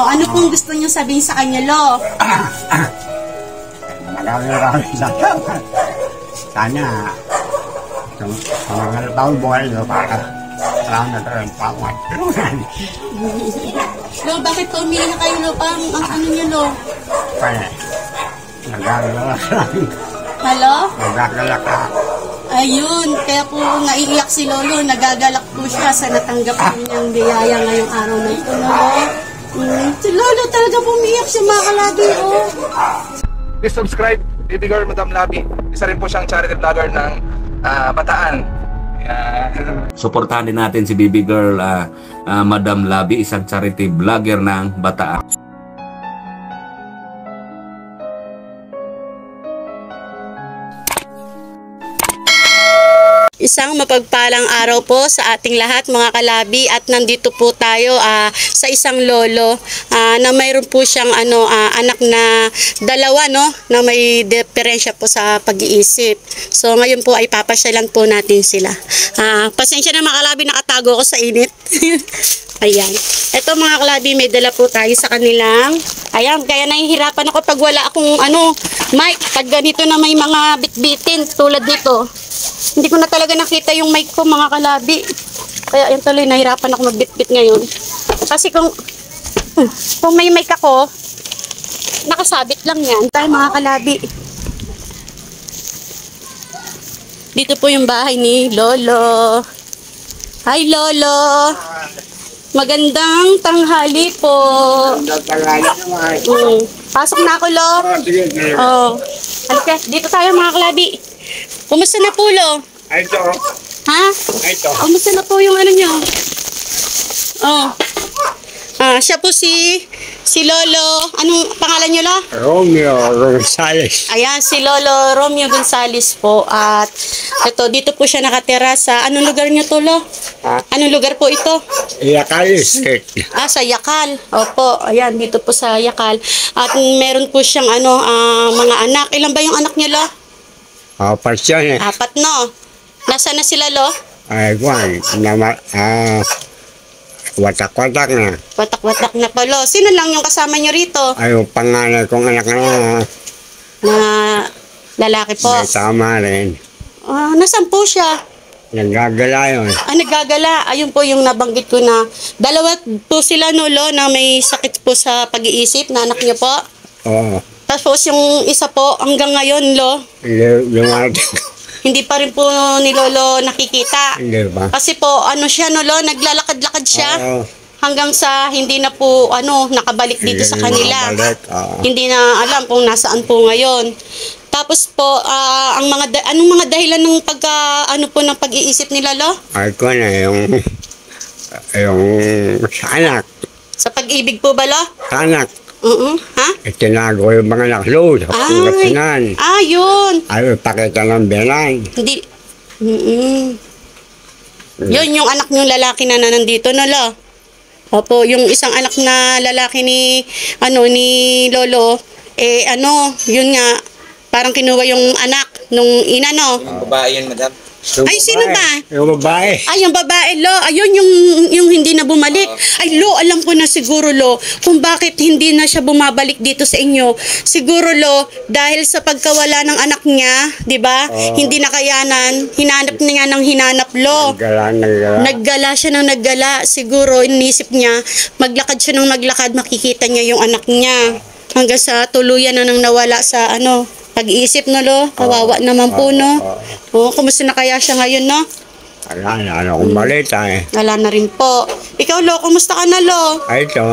Ano pong gusto niyo sabihin sa kanya, Lo? Maraming salamat. Sana, sa mga taong buhay nyo, salamat rin pawat. Lo, bakit po umiiyak kayo, Lo? Ang ano niyo, Lo? Kaya, nagagalak lang. Hello? Nagagalak lang. Ayun, kaya po naiiyak si Lolo, nagagalak po siya sa natanggap po niyang biyaya ngayong araw na ito, Lolo. Si Lolo talaga po umiiyak siya, mga kalabi, oh. Please subscribe, Baby Girl Madam Labi. Isa rin po siyang charity vlogger ng Bataan. Suportahan din natin si Baby Girl Madam Labi, isang charity vlogger ng Bataan. Isang mapagpalang araw po sa ating lahat, mga kalabi, at nandito po tayo sa isang lolo na mayroon po siyang anak na dalawa, no, na may diferensya po sa pag-iisip. So ngayon po ay papasyalan po natin sila. Pasensya na, mga kalabi, nakatago ko sa init. Ayan. Ito, mga kalabi, may dala po tayo sa kanilang. Ayan, kaya nahihirapan ako pag wala akong mic. Pag ganito na may mga bitbitin tulad dito. Hindi ko na talaga nakita yung mic ko, mga kalabi. Kaya yan tuloy, nahirapan ako magbitbit ngayon. Kasi kung may mic ako, nakasabit lang yan. Tayo, mga kalabi. Dito po yung bahay ni Lolo. Hi, Lolo. Magandang tanghali po. Pasok na ako, Lo. Oh. Halika, dito tayo, mga kalabi. Kumusta na po, Lo? Ito. Ha? Ito. Kumusta na po yung ano nyo? Oh. Siya po si Lolo. Anong pangalan nyo, Lo? Romeo Gonzales. Ayan, si Lolo Romeo Gonzales po. At ito, dito po siya nakatira sa, anong lugar nyo to, Lo? Anong lugar po ito? Yakal Street. Sa Yakal. Opo, ayan, dito po sa Yakal. At meron po siyang mga anak. Ilan ba yung anak niyo, Lo? Apat yan eh. Apat, no? Nasaan na sila, Lo? Ay, Juan. Watak-watak na. Watak-watak na pa, Lo. Sino lang yung kasama niyo rito? Ay, yung panganay kong anak na. Na lalaki po. May tama rin. Nasaan po siya? Nagagala yun. Naggagala. Ayun po yung nabanggit ko na dalawa po sila, no, Lo, na may sakit po sa pag-iisip na anak niyo po. Oo. Tapos yung isa po hanggang ngayon, Lo, hindi pa rin po ni Lolo nakikita. Hindi ba? Kasi po siya, no, Lo, naglalakad-lakad siya hanggang sa hindi na po nakabalik dito sa kanila. Hindi na alam kung nasaan po ngayon. Tapos po anong mga dahilan ng ng pag-iisip nila, Lo? Ay ko na yung sa anak. Sa pag-ibig po ba, Lo? Sa anak. Ha? Itinago yung mga naklo sa Pangasinan. Yun. Ay, pakita ng Belan. Hindi. Yun, yung anak niyong lalaki na nandito, no, Lo? Opo, yung isang anak na lalaki ni Lolo, yun nga, parang kinuha yung anak nung ina, no? Babae yan, madam. Ay, sino ba? Yung babae. Ay, yung babae, Lo. Ayun, yung hindi na bumalik. Ay, Lo, alam ko na siguro, Lo, kung bakit hindi na siya bumabalik dito sa inyo. Siguro, Lo, dahil sa pagkawala ng anak niya, di ba? Hindi nakayanan. Hinanap niya ng hinanap, Lo. Naggala siya ng naggala. Siguro, inisip niya, maglakad siya ng maglakad, makikita niya yung anak niya. Hanggang sa tuluyan na nang nawala sa pag-iisip, no, Lo? Kawawa naman po, no? Kumusta na kaya siya ngayon, no? Wala na, akong balita eh. Wala na rin po. Ikaw, Lo, kumusta ka na, Lo? Ay, ito.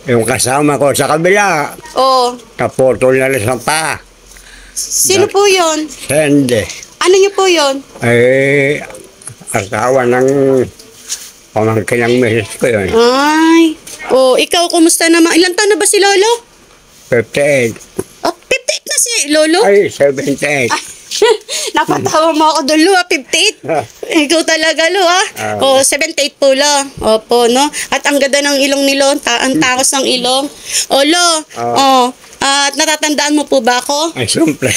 Yung kasama ko sa kabila. Naputol na rin sa paa. Sino po yun? Sende. Ano niyo po yun? Ay, asawa ng pamangkin ng misis ko yun. Ay. Ikaw, kumusta naman? Ilang taon na ba si Lolo? 58. 58 na si Lolo? Ay, 78. Napatawa mo ako doon, Lo, 58. Ikaw talaga, Lo, 78 po, Lo. Opo, no? At ang ganda ng ilong ni Lo, ang takos ng ilong. Lo, at natatandaan mo po ba ako? Ay, siyempre.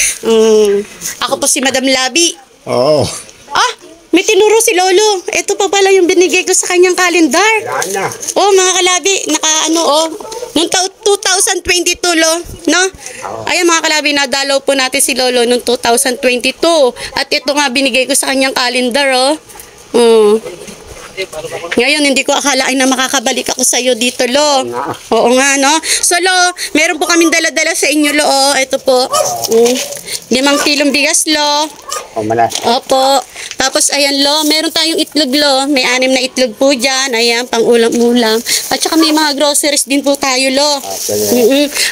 Ako po si Madam Labi. Oo. may tinuro si Lolo. Ito pa pala yung binigay ko sa kanyang calendar. Yan na. Oh, mga kalabi, noong 2022, Lo, no? Ayan mga kalabi, nadalaw po natin si Lolo noong 2022. At ito nga binigay ko sa kanyang calendar, oh. Ngayon, hindi ko akalain na makakabalik ako sa iyo dito, Lo. Oo nga, no? So, Lo, meron po kaming dala-dala sa inyo, Lo. Oh, ito po. 5 kilong bigas, Lo. Malas. Opo. Tapos, ayan, Lo, meron tayong itlog, Lo. May 6 na itlog po dyan. Ayan, pang ulam-ulam. At saka may mga groceries din po tayo, Lo.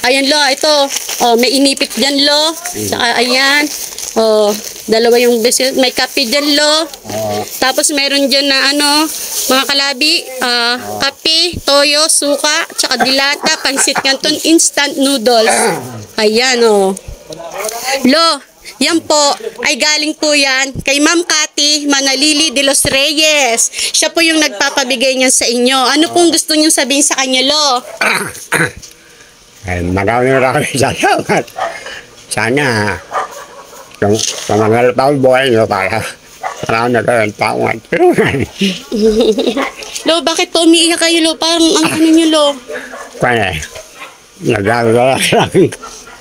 Ayan, Lo, ito. Oh, may inipit dyan, Lo. Saka, ayan. Oh, 2 yung biscuit. May kape dyan, Lo. Tapos, meron dyan na, mga kalabi, kape, toyo, suka, tsaka dilata, pansit canton, instant noodles. Ayan, oh. Lo, yan po, ay galing po yan kay Ma'am Cathy Manalili de los Reyes. Siya po yung nagpapabigay niyan sa inyo. Ano pong gusto niyo sabihin sa kanya, Lo? Ay, maraming salamat. Sana, sa mga taong buhay nyo para marami na kayo ang taong at Lo, bakit po umiiyak kayo, Lo? Parang ang niyo, Lo? kaya, nagagalak lang.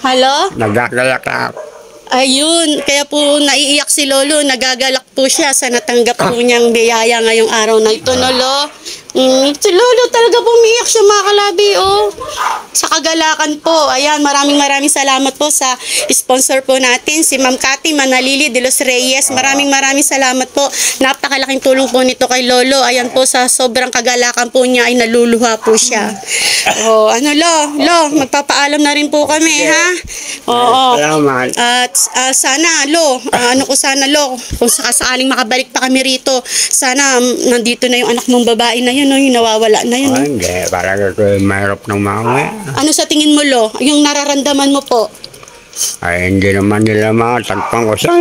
Halo? Nagagalak lang. Ayun, kaya po naiiyak si Lolo, nagagalak po siya sa natanggap po niyang biyaya ngayong araw na ito, no, Lo? Si Lolo talaga po umiiyak siya, mga kalabi, oh. Sa kagalakan po. Ayan, maraming salamat po sa sponsor po natin, si Ma'am Cathy Manalili de los Reyes. Maraming salamat po. Napakalaking tulong po nito kay Lolo. Ayan po, sa sobrang kagalakan po niya ay naluluha po siya. Oh, Lo, magpapaalam na rin po kami, ha? Oo. Salamat. At sana, Lo, Lo, kung sakasakaling makabalik pa kami rito, sana nandito na yung anak mong babae na yun, no, yung nawawala na yun. No? Hindi, parang ako mahirap ng mga. Ano sa tingin mo, Lo? Yung nararamdaman mo po? Ay, hindi naman nila matagpang ko siya.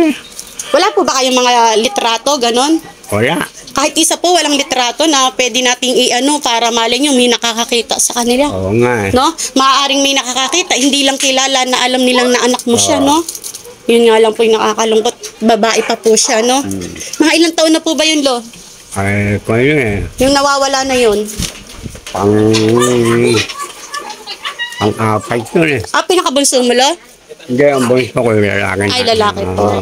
Wala po ba kayong mga litrato, ganon? Wala. Kahit isa po, walang litrato na pwede nating para malay nyo may nakakakita sa kanila. Oo nga. No? Maaaring may nakakakita, hindi lang kilala na alam nilang na anak mo siya, no? Yun nga lang po yung nakakalungkot. Babae pa po siya, no? Mga ilang taon na po ba yun, Lo? Ay, kung yun eh. Yung nawawala na yun? Pang-apat yun eh. Pinakabunso mo, Lo? Hindi, ang bunso ko yung lalaki. Ay, lalaki po.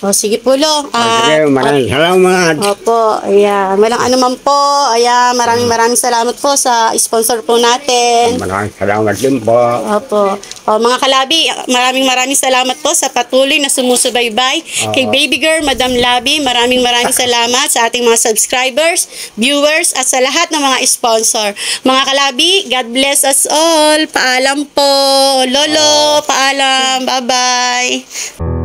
O, sige po, Lo. Sige, maraming salamat. Opo, ayan. Walang anuman po. Ayan, maraming salamat po sa sponsor po natin. Maraming salamat din po. Opo. O, mga kalabi, maraming salamat po sa patuloy na sumusubaybay kay Baby Girl, Madam Labi. Maraming salamat sa ating mga subscribers, viewers, at sa lahat ng mga sponsor. Mga kalabi, God bless us all. Paalam po. Lolo, paalam. Bye-bye.